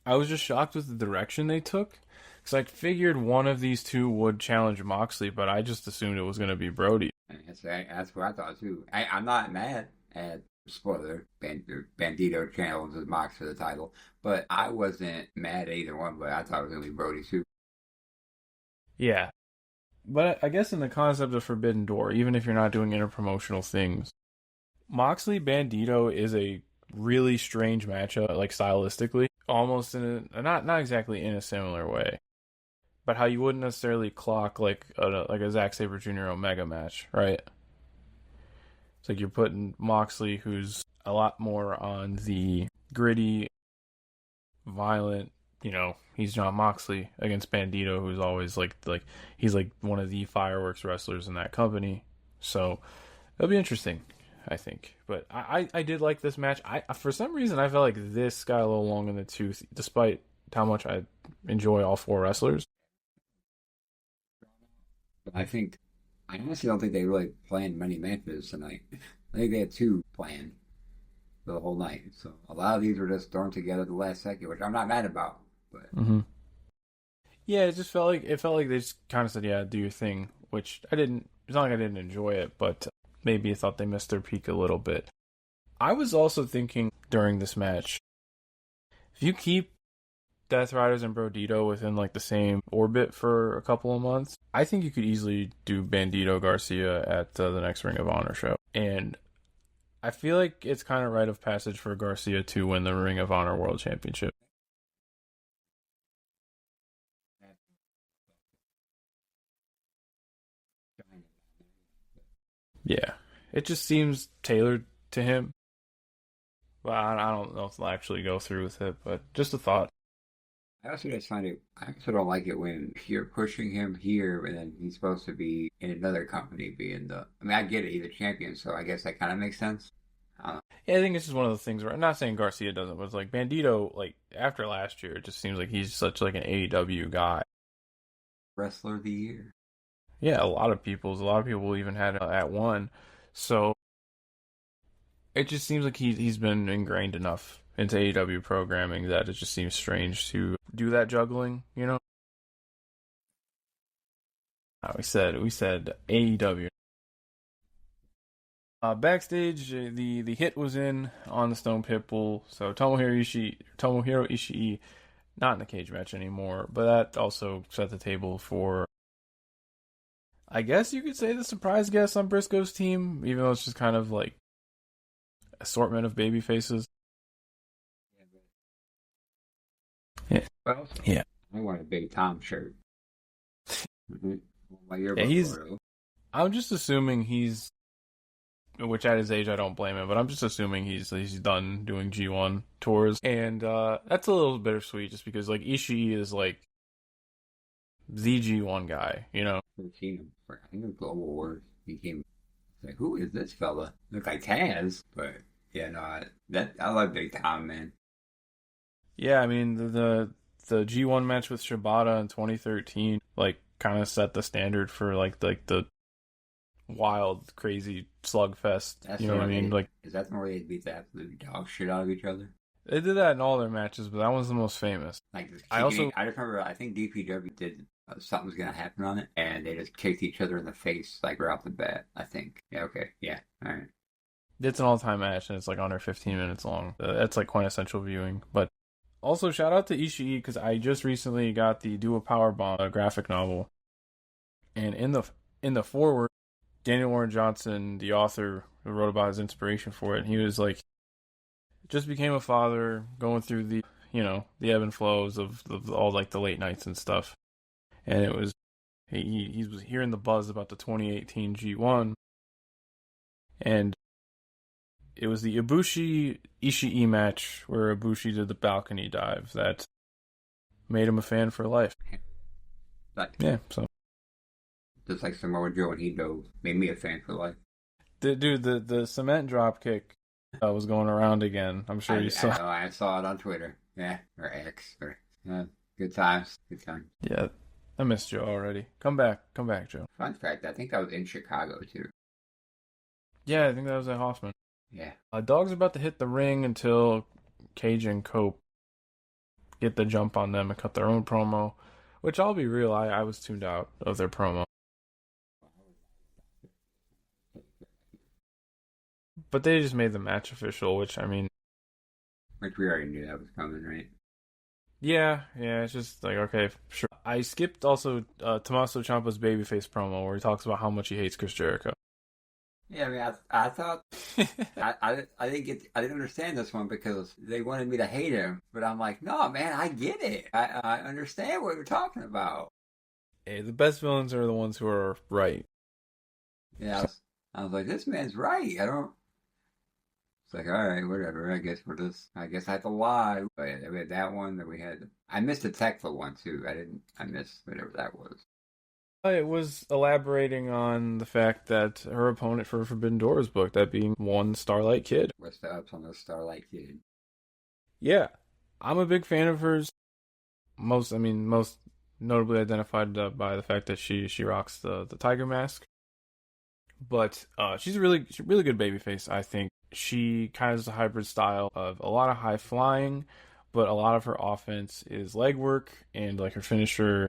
I was just shocked with the direction they took. Because I figured one of these two would challenge Moxley, but I just assumed it was going to be Brody. That's what I thought too. I'm not mad at spoiler Bandito challenges Mox for the title, but I wasn't mad at either one. But I thought it was gonna be Brody too. Yeah. But I guess in the concept of Forbidden Door, even if you're not doing interpromotional things, Moxley Bandito is a really strange matchup, like stylistically, almost in a not exactly in a similar way, but how you wouldn't necessarily clock like a Zack Sabre Jr. Omega match, right? It's like you're putting Moxley, who's a lot more on the gritty, violent. He's John Moxley against Bandito, who's always like he's like one of the fireworks wrestlers in that company. So it'll be interesting, I think. But I did like this match. I for some reason I felt like this got a little long in the tooth, despite how much I enjoy all four wrestlers. I honestly don't think they really planned many matches tonight. I think they had two planned for the whole night. So a lot of these were just thrown together at the last second, which I'm not mad about. But Mm-hmm. Yeah, it felt like they just kind of said, "Yeah, do your thing," which I didn't. It's not like I didn't enjoy it, but maybe I thought they missed their peak a little bit. I was also thinking during this match, if you keep Death Riders and Brodito within like the same orbit for a couple of months, I think you could easily do Bandito Garcia at the next Ring of Honor show. And I feel like it's kind of rite of passage for Garcia to win the Ring of Honor World Championship. Yeah, it just seems tailored to him. Well, I don't know if they'll actually go through with it, but just a thought. I also just find it. I also don't like it when you're pushing him here, and then he's supposed to be in another company, being the. I mean, I get it. He's a champion, so I guess that kind of makes sense. Yeah, I think it's just one of those things where I'm not saying Garcia doesn't, but it's like Bandito, like after last year, it just seems like he's such like an AEW guy. Wrestler of the year. Yeah, a lot of people even had it at one. So it just seems like he's been ingrained enough into AEW programming that it just seems strange to do that juggling, you know? We said AEW. Backstage, the hit was in on the Stone Pitbull, so Tomohiro Ishii, not in the cage match anymore, but that also set the table for, I guess you could say, the surprise guest on Briscoe's team, even though it's just kind of like assortment of baby faces. Yeah. Well, Yeah. I want a Big Tom shirt. Mm-hmm. My Yeah, yearbook he's. photo. I'm just assuming which at his age I don't blame him, but I'm just assuming he's done doing G1 tours, and that's a little bittersweet, just because like Ishii is like the G1 guy, you know. I've seen him for, I think, the Global Wars. He came. Like, who is this fella? Look like Taz, but yeah, no, I love Big Tom, man. Yeah, I mean the G1 match with Shibata in 2013 like kind of set the standard for like the wild, crazy slugfest. That's You know what I mean? Like is that the one where they beat the absolute dog shit out of each other? they did that in all their matches, but that one's the most famous. Like just I also I just remember. I think DPW did something was gonna happen on it, and they just kicked each other in the face like right off the bat. I think. Yeah. Okay. Yeah. All right. it's an all-time match and it's like under 15 minutes long. That's like quintessential viewing. But also shout out to Ishii because I just recently got the Do a Power Bomb graphic novel, and in the foreword, Daniel Warren Johnson, the author, who wrote about his inspiration for it, he was like, just became a father, going through the ebb and flows of all like the late nights and stuff, and it was he was hearing the buzz about the 2018 G1, and it was the Ibushi Ishii match where Ibushi did the balcony dive that made him a fan for life. Like Yeah, so just like Samoa Joe and he dove, made me a fan for life. the cement drop kick was going around again. I'm sure you saw. I saw it on Twitter. Yeah, or X. Or good times. Good times. Yeah, I missed Joe already. Come back, Joe. Fun fact: I think that was in Chicago too. Yeah, I think that was at Hoffman. Yeah. Dog's about to hit the ring until Cage and Cope get the jump on them and cut their own promo, which I'll be real, I was tuned out of their promo. But they just made the match official, which, I mean, Which we already knew that was coming, right? yeah, it's just like, okay, sure. I skipped also Tommaso Ciampa's babyface promo where he talks about how much he hates Chris Jericho. Yeah, I mean, I thought I didn't understand this one because they wanted me to hate him, but I'm like, no, man, I get it. I understand what you're talking about. Hey, the best villains are the ones who are right. Yeah, I was like, this man's right. I don't. It's like, all right, whatever. I guess we're just. I guess I have to lie. But yeah, we had that one that we had. I missed the Tekla one too. I didn't. I missed whatever that was. It was elaborating on the fact that her opponent for Forbidden Door is booked, that being one Starlight Kid. What's the ups on the Starlight Kid? Yeah, I'm a big fan of hers. Most notably identified by the fact that she rocks the tiger mask. But she's a really good babyface. I think she kind of has a hybrid style of a lot of high flying, but a lot of her offense is leg work, and like her finisher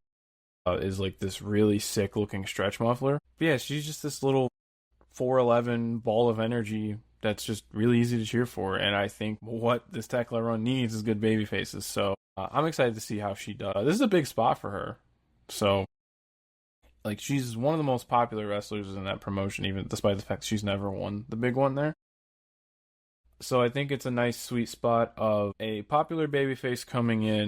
is like this really sick looking stretch muffler. But yeah, she's just this little 4'11" ball of energy that's just really easy to cheer for. And I think what this Tekla run needs is good baby faces. So I'm excited to see how she does. This is a big spot for her. So like she's one of the most popular wrestlers in that promotion, even despite the fact she's never won the big one there. So I think it's a nice sweet spot of a popular babyface coming in,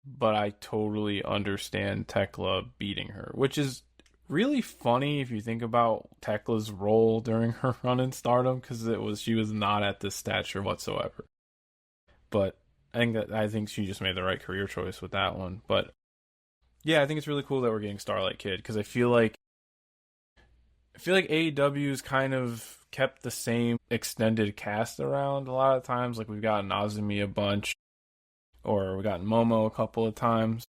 but I totally understand Tekla beating her, which is really funny if you think about Tekla's role during her run in Stardom, because she was not at this stature whatsoever. But I think she just made the right career choice with that one. But yeah, I think it's really cool that we're getting Starlight Kid, because I feel like AEW's kind of kept the same extended cast around a lot of times. Like we've gotten Azumi a bunch, or we got Momo a couple of times.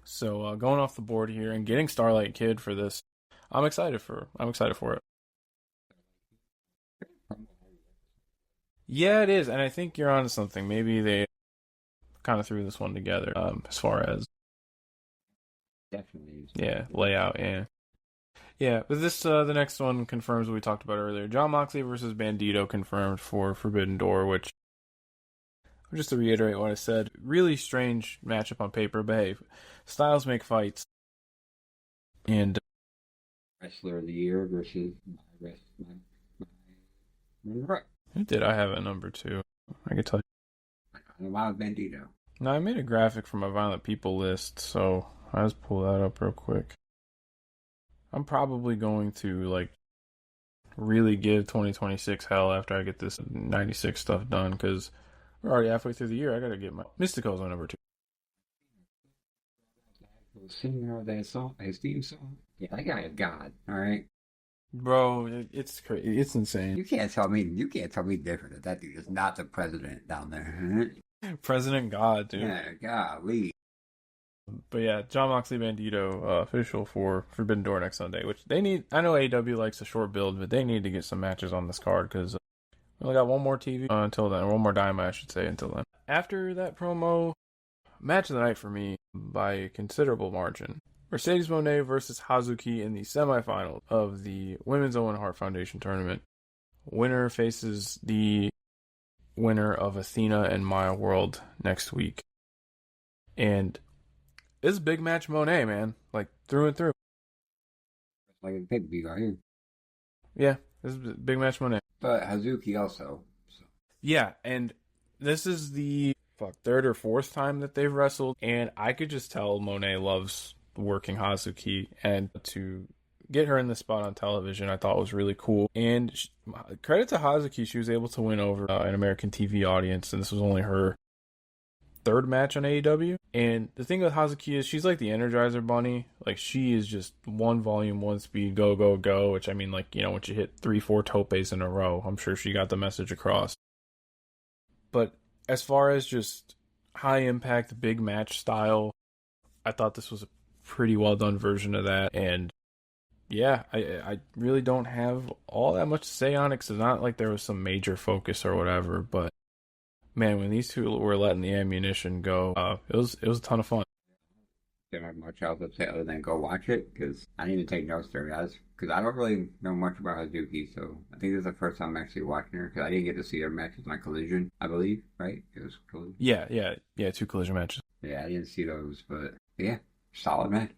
So going off the board here and getting Starlight Kid for this, I'm excited for it. Yeah, it is, and I think you're onto something. Maybe they kind of threw this one together. As far as Definitely. yeah, layout, yeah. But this the next one confirms what we talked about earlier. Jon Moxley versus Bandito confirmed for Forbidden Door, which just to reiterate what I said, really strange matchup on paper, but hey, styles make fights. And Wrestler of the Year versus my who did I have at number 2? I could tell you. Wild Bandito. No, I made a graphic for my Violent People list, so I'll just pull that up real quick. I'm probably going to like really give 2026 hell after I get this 96 stuff done, because we're already halfway through the year. I gotta get my Mystico's on number 2. Singer of that song, his theme song. Yeah, that guy is God. All right, bro, it's crazy. It's insane. You can't tell me different. That dude is not the president down there. President God, dude. Yeah, golly. But yeah, Jon Moxley Bandito official for Forbidden Door next Sunday, which they need. I know AEW likes a short build, but they need to get some matches on this card, because we only got one more TV until then, or one more Dynamite, I should say, until then. After that promo, match of the night for me by a considerable margin. Mercedes Moné versus Hazuki in the semifinals of the Women's Owen Hart Foundation tournament. Winner faces the winner of Athena and Maya World next week. And this is a big match Moné, man. Like, through and through. Like a pay-per-view, are you? Yeah, this is a big match Moné. But Hazuki also. So. Yeah, and this is the third or fourth time that they've wrestled, and I could just tell Moné loves working Hazuki, and to get her in the spot on television I thought was really cool. And credit to Hazuki, she was able to win over an American TV audience, and this was only her third match on AEW. And the thing with Hazuki is she's like the Energizer Bunny. Like, she is just one volume, one speed, go, go, go, which I mean, like, you know, when she hit 3-4 topes in a row, I'm sure she got the message across. But as far as just high impact, big match style, I thought this was a pretty well done version of that. And yeah, I really don't have all that much to say on it because it's not like there was some major focus or whatever. But man, when these two were letting the ammunition go, it was a ton of fun. Didn't have much else to say other than go watch it because I need to take notes during that because I don't really know much about Hazuki. So I think this is the first time I'm actually watching her because I didn't get to see her matches on Collision, I believe, right? It was Collision. Yeah, two collision matches. Yeah, I didn't see those, but yeah, solid man.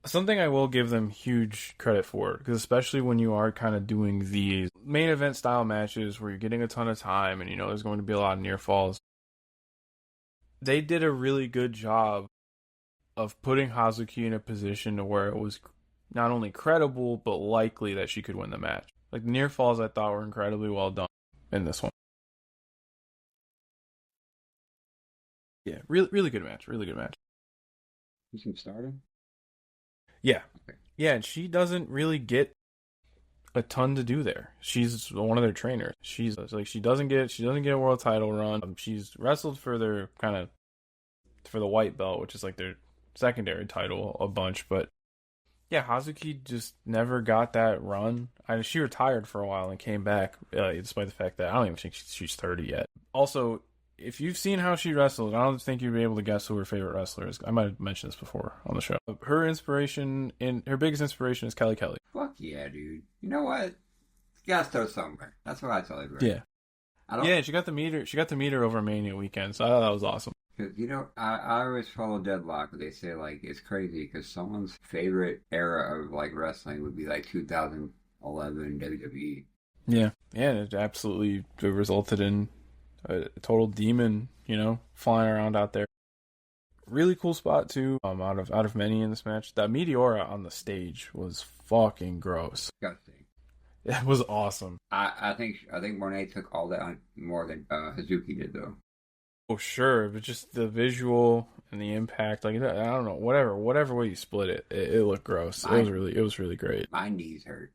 Something I will give them huge credit for, because especially when you are kind of doing these main event style matches where you're getting a ton of time and you know there's going to be a lot of near falls, they did a really good job of putting Hazuki in a position to where it was not only credible but likely that she could win the match. Like the near falls, I thought were incredibly well done in this one. Yeah, really, really good match. Really good match. You some stardom? Yeah, Okay. yeah, and she doesn't really get a ton to do there. She's one of their trainers. She's like she doesn't get a world title run. She's wrestled for their kind of for the white belt, which is like their secondary title a bunch, but yeah, Hazuki just never got that run. She retired for a while and came back, despite the fact that I don't even think she's 30 yet. Also, if you've seen how she wrestles, I don't think you'd be able to guess who her favorite wrestler is. I might have mentioned this before on the show. Her biggest inspiration is Kelly Kelly. Fuck yeah, dude. You know what? You gotta start somewhere. That's what I tell everybody. Yeah, I don't. yeah. She got to meet her. She got to meet her over Mania weekend, so I thought that was awesome. Cause, I always follow Deadlock. They say like it's crazy because someone's favorite era of like wrestling would be like 2011 WWE. Yeah, yeah. And it absolutely resulted in a total demon, flying around out there. Really cool spot too. Out of many in this match, that Meteora on the stage was fucking gross. Disgusting. It was awesome. I think Monet took all that on more than Hazuki did though. Oh sure, but just the visual and the impact, like I don't know, whatever way you split it, it looked gross. It was really great. My knees hurt.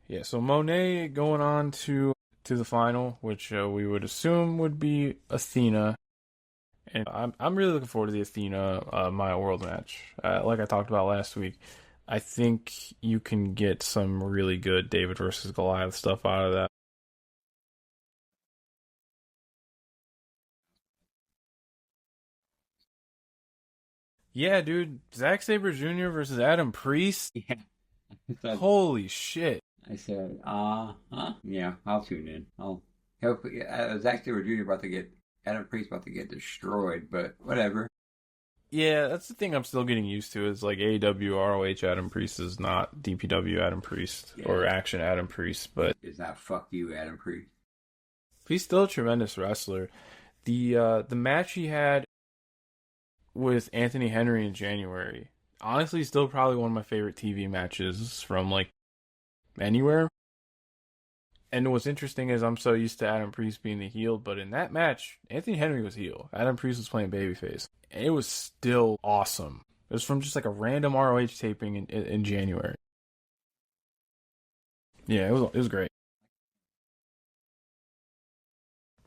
Yeah. So Monet going on to the final, which we would assume would be Athena. And I'm really looking forward to the Athena Maya World match. Like I talked about last week, I think you can get some really good David versus Goliath stuff out of that. Yeah, dude, Zack Sabre Jr. versus Adam Priest. Yeah. So Holy shit! I said, huh? Yeah, I'll tune in. Help. Zack Sabre Jr. about to get Adam Priest about to get destroyed, but whatever. Yeah, that's the thing I'm still getting used to. Is like AEW ROH Adam Priest is not DPW Adam Priest or Action Adam Priest, but It's not fuck you, Adam Priest. he's still a tremendous wrestler. The match he had with Anthony Henry in January, honestly, still probably one of my favorite TV matches from like anywhere. And what's interesting is I'm so used to Adam Priest being the heel, but in that match, Anthony Henry was heel. Adam Priest was playing babyface. And it was still awesome. It was from just like a random ROH taping in January. Yeah, it was great.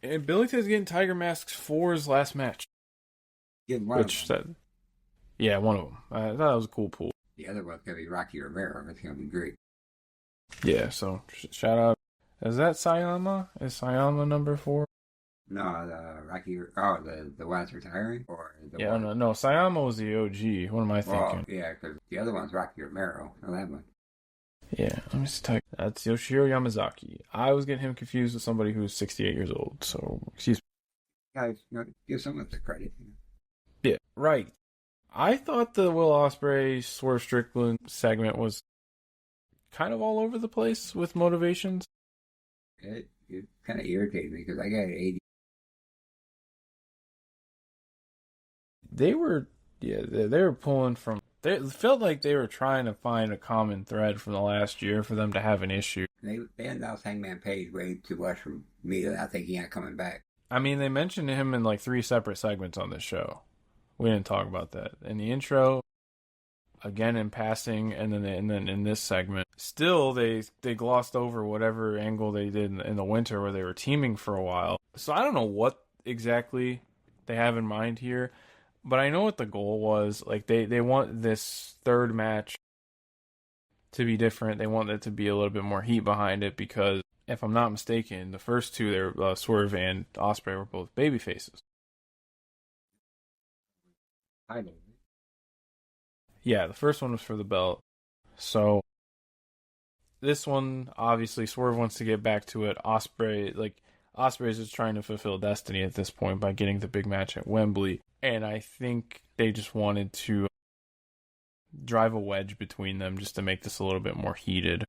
And Billington's getting Tiger Masks for his last match. Get one Which of them. said, yeah, one of them. I thought that was a cool pool. The other one's gonna be Rocky Romero. That's gonna be great. Yeah, so shout out. Is that Sayama? Is Sayama number 4? No, Rocky. Oh, the one that's retiring, or the Yeah, one. no, Sayama was the OG. What am I thinking? Well, yeah, because the other one's Rocky Romero. No, that one. Yeah, let me just type. That's Yoshiro Yamazaki. I was getting him confused with somebody who's 68 years old. So excuse me. Guys, give someone the credit. Yeah, right. I thought the Will Ospreay Swerve Strickland segment was kind of all over the place with motivations. It kind of irritated me because I got 80. They were, yeah, they were pulling from. It felt like they were trying to find a common thread from the last year for them to have an issue. They announced Hangman Page way too much for me. I think he ain't coming back. I mean, they mentioned him in like 3 separate segments on this show. We didn't talk about that in the intro, again in passing, and then in this segment. Still, they glossed over whatever angle they did in the winter where they were teaming for a while. So I don't know what exactly they have in mind here, but I know what the goal was. Like they want this third match to be different. They want it to be a little bit more heat behind it because, if I'm not mistaken, the first two, there, Swerve and Osprey, were both baby faces. I know. Yeah, the first one was for the belt. So this one, obviously, Swerve wants to get back to it. Osprey's just trying to fulfill destiny at this point by getting the big match at Wembley. And I think they just wanted to drive a wedge between them just to make this a little bit more heated.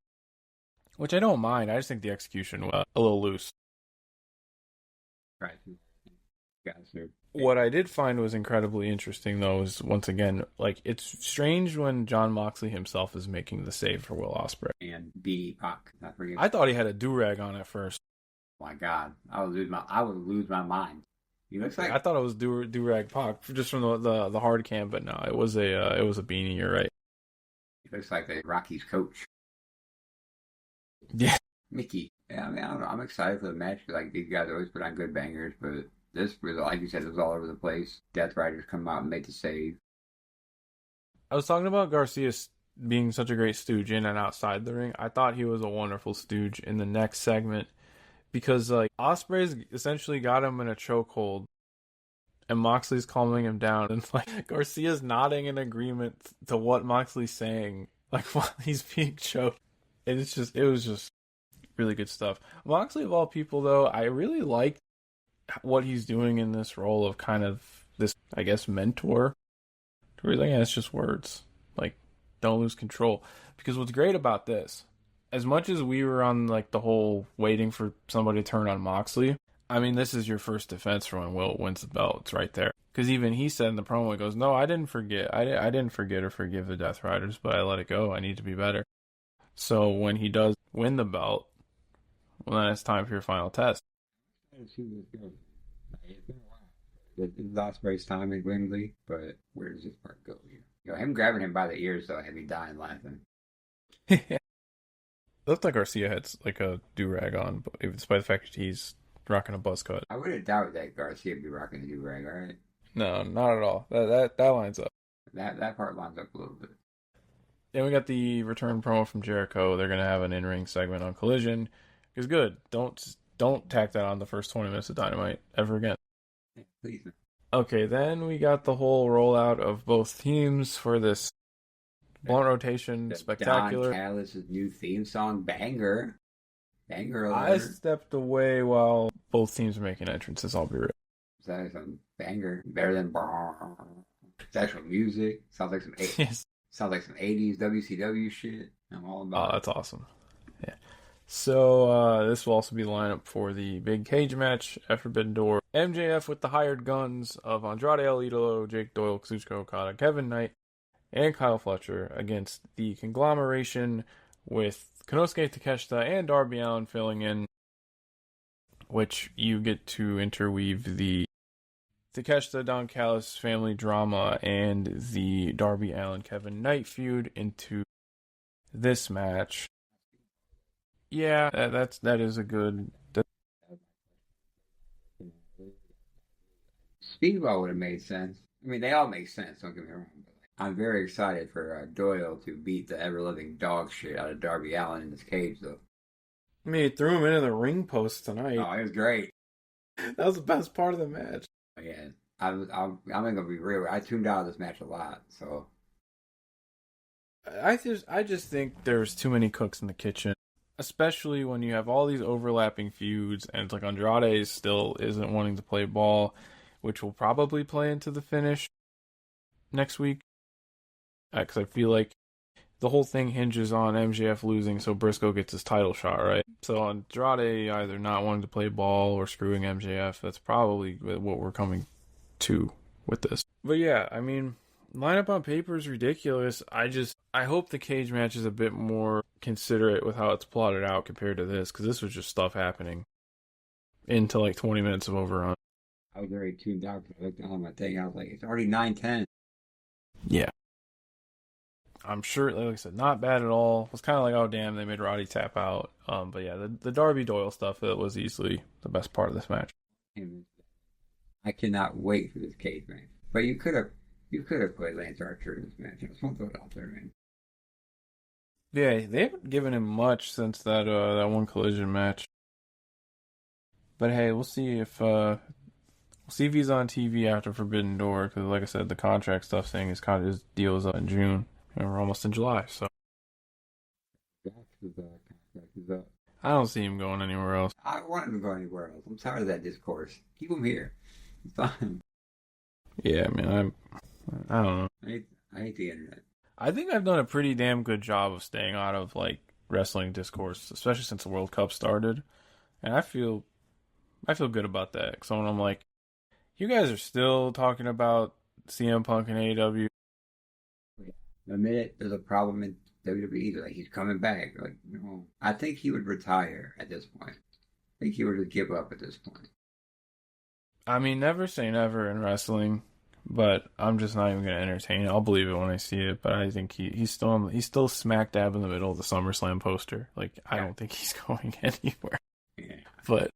Which I don't mind. I just think the execution was a little loose. Right. Guys are What I did find was incredibly interesting, though, is once again, like, it's strange when Jon Moxley himself is making the save for Will Ospreay. and BD Pac. Not forget. I thought he had a do-rag on at first. Oh my God, I would lose my mind. He looks like I thought it was do-rag Pac just from the hard cam, but no, it was a beanie. You're right. he looks like the Rockies coach, Yeah, Mickey. Yeah, I mean, I don't know. I'm excited for the match. Like these guys always put on good bangers, but this was, like you said, it was all over the place. Death Riders come out and make the save. I was talking about Garcia being such a great stooge in and outside the ring. I thought he was a wonderful stooge in the next segment because, like, Ospreay's essentially got him in a chokehold, and Moxley's calming him down, and, like, Garcia's nodding in agreement to what Moxley's saying, like, while he's being choked. And it was just really good stuff. Moxley, of all people, though, I really like what he's doing in this role of kind of this, I guess, mentor. To where, like, yeah, it's just words. Like, don't lose control. Because what's great about this, as much as we were on, like, the whole waiting for somebody to turn on Moxley, I mean, this is your first defense for when Will wins the belt. It's right there. Because even he said in the promo, he goes, no, I didn't forget. I didn't forget or forgive the Death Riders, but I let it go. I need to be better. So when he does win the belt, well, then it's time for your final test. Let's see where this goes. It's been a while. This is Ospreay's time at Wembley, but where does this part go here? Him grabbing him by the ears though had me dying laughing. Looked like Garcia had like a do-rag on, but despite the fact that he's rocking a buzz cut. I would have doubted that Garcia would be rocking a do-rag, alright? No, not at all. That lines up. That part lines up a little bit. Then we got the return promo from Jericho. They're gonna have an in-ring segment on Collision. It's good. Don't tack that on the first 20 minutes of Dynamite ever again. Yeah, please. Okay, then we got the whole rollout of both teams for this blunt rotation spectacular. Don Callis' new theme song, Banger alert. I stepped away while both teams were making entrances, I'll be real. Is that some banger? Better than it's actual music. Sounds like some Yes. Sounds like some 80s WCW shit. I'm all about Oh, that's awesome. Yeah. So this will also be the lineup for the big cage match at Forbidden Door. MJF with the hired guns of Andrade El Idolo, Jake Doyle, Kazuchika Okada, Kevin Knight, and Kyle Fletcher against the conglomeration with Konosuke Takeshita and Darby Allin filling in, which you get to interweave the Takeshita Don Callis family drama and the Darby Allin Kevin Knight feud into this match. Yeah, that is a good. Speedball would have made sense. I mean, they all make sense, don't get me wrong. But I'm very excited for Doyle to beat the ever-living dog shit out of Darby Allin in this cage, though. I mean, it threw him into the ring post tonight. Oh, it was great. That was the best part of the match. Yeah, I'm gonna be real. I tuned out of this match a lot, so I just think there's too many cooks in the kitchen, especially when you have all these overlapping feuds, and it's like Andrade still isn't wanting to play ball, which will probably play into the finish next week. Because I feel like the whole thing hinges on MJF losing so Briscoe gets his title shot, right? So Andrade either not wanting to play ball or screwing MJF. That's probably what we're coming to with this. But yeah, I mean, lineup on paper is ridiculous. I hope the cage match is a bit more considerate with how it's plotted out compared to this, because this was just stuff happening into like 20 minutes of overrun. I was already tuned out because I looked on my thing. I was like, it's already 9:10. Yeah. I'm sure, like I said, not bad at all. It was kind of like, oh, damn, they made Roddy tap out. But yeah, the Darby Doyle stuff, it was easily the best part of this match. I cannot wait for this cage match. But you could have put Lance Archer in this match. I just want to throw it out there, man. Yeah, they haven't given him much since that one collision match. But hey, we'll see if he's on TV after Forbidden Door, because like I said, the contract stuff saying his deal is up in June, and we're almost in July, so Contract is up. I don't see him going anywhere else. I want him to go anywhere else. I'm tired of that discourse. Keep him here. It's fine. Yeah, I mean, I don't know. I hate the internet. I think I've done a pretty damn good job of staying out of like wrestling discourse, especially since the World Cup started, and I feel good about that. So when I'm like, you guys are still talking about CM Punk and AEW. The minute there's a problem in WWE, they're like he's coming back. Like, no. I think he would retire at this point. I think he would give up at this point. I mean, never say never in wrestling, but I'm just not even gonna entertain it. I'll believe it when I see it, but I think he's still smack dab in the middle of the SummerSlam poster. Like, I don't think he's going anywhere. Yeah. But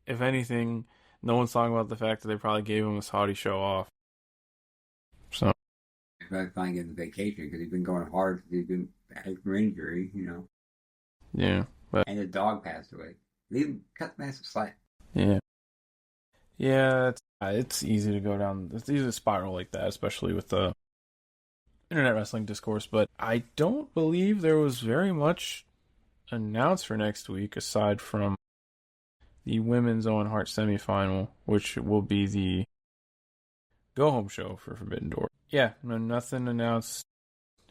if anything, no one's talking about the fact that they probably gave him a Saudi show off. So I find getting vacation because he's been going hard. He's been back for injury, you know. yeah, but And his dog passed away. Leave him, cut the massive slack. yeah, yeah, it's easy to go down. It's easy to spiral like that, especially with the internet wrestling discourse. But I don't believe there was very much announced for next week aside from the women's Owen Hart semifinal, which will be the go home show for Forbidden Door. Yeah, nothing announced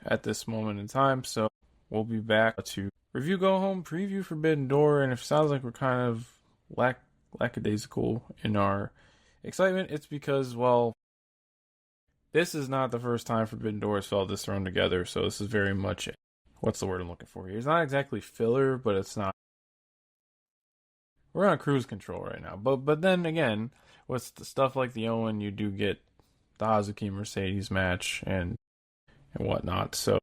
at this moment in time, so we'll be back to review go home, preview Forbidden Door, and if it sounds like we're kind of lackadaisical in our excitement, it's because, well, this is not the first time Forbidden Door has felt this thrown together, so this is very much, what's the word I'm looking for here? It's not exactly filler, but it's not. We're on cruise control right now, but then again, with the stuff like the Owen, you do get the Hazuki Mercedes match and whatnot. So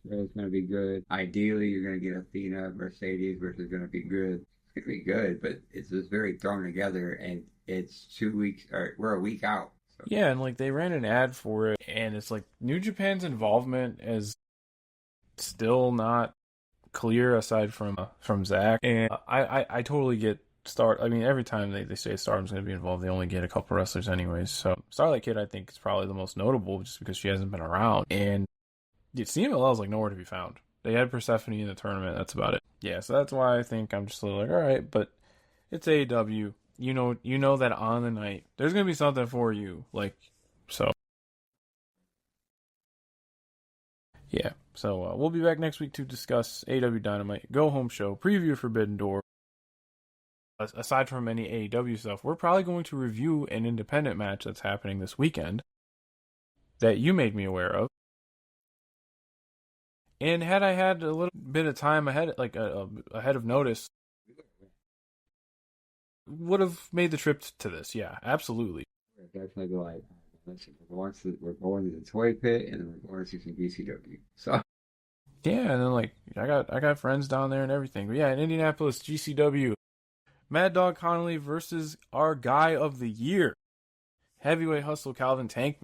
It's going to be good. Ideally, you're going to get Athena Mercedes, which is going to be good. It's going to be good, but it's just very thrown together, and it's 2 weeks, or we're a week out. So. Yeah, and like they ran an ad for it, and it's like New Japan's involvement is still not clear aside from Zach, and I totally get I mean, every time they say Stardom's going to be involved, they only get a couple wrestlers anyways. So Starlight Kid, I think, is probably the most notable just because she hasn't been around, and CMLL is like nowhere to be found. They had Persephone in the tournament. That's about it. Yeah, so that's why I think I'm just a little like, all right, but it's AEW. You know that on the night there's gonna be something for you. Like, so yeah. So we'll be back next week to discuss AEW Dynamite, Go Home Show, preview Forbidden Door. Aside from any AEW stuff, we're probably going to review an independent match that's happening this weekend that you made me aware of. And had I had a little bit of time ahead, like ahead of notice, would have made the trip to this. Yeah, absolutely. Definitely be like, listen, we're going to the toy pit, and then we're going to see some BCW. So yeah, and then like I got friends down there and everything. But yeah, in Indianapolis, GCW, Mad Dog Connolly versus our guy of the year, Heavyweight Hustle Calvin Tankman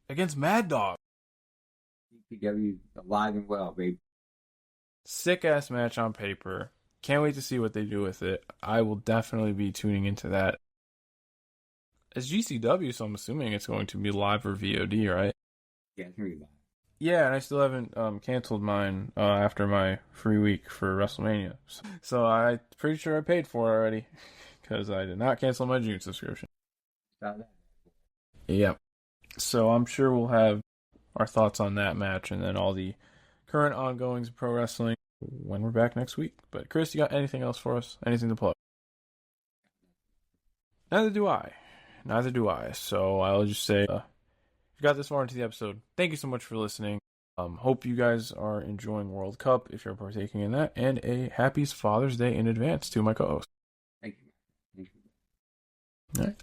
against Mad Dog. BCW alive and well, baby. Sick ass match on paper. Can't wait to see what they do with it. I will definitely be tuning into that. It's GCW, so I'm assuming it's going to be live or VOD, right? Yeah, it's going to be live. Yeah, and I still haven't canceled mine after my free week for WrestleMania. So I'm pretty sure I paid for it already because I did not cancel my June subscription. Yep. So I'm sure we'll have our thoughts on that match and then all the current ongoings of pro wrestling when we're back next week. But Chris, you got anything else for us? Anything to plug? Neither do I. So I'll just say, if you got this far into the episode, thank you so much for listening. Hope you guys are enjoying World Cup if you're partaking in that, and a happy Father's Day in advance to my co-host. Thank you. All right.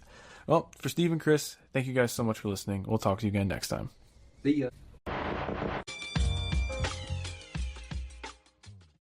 Well, for Steve and Chris, thank you guys so much for listening. We'll talk to you again next time. See ya.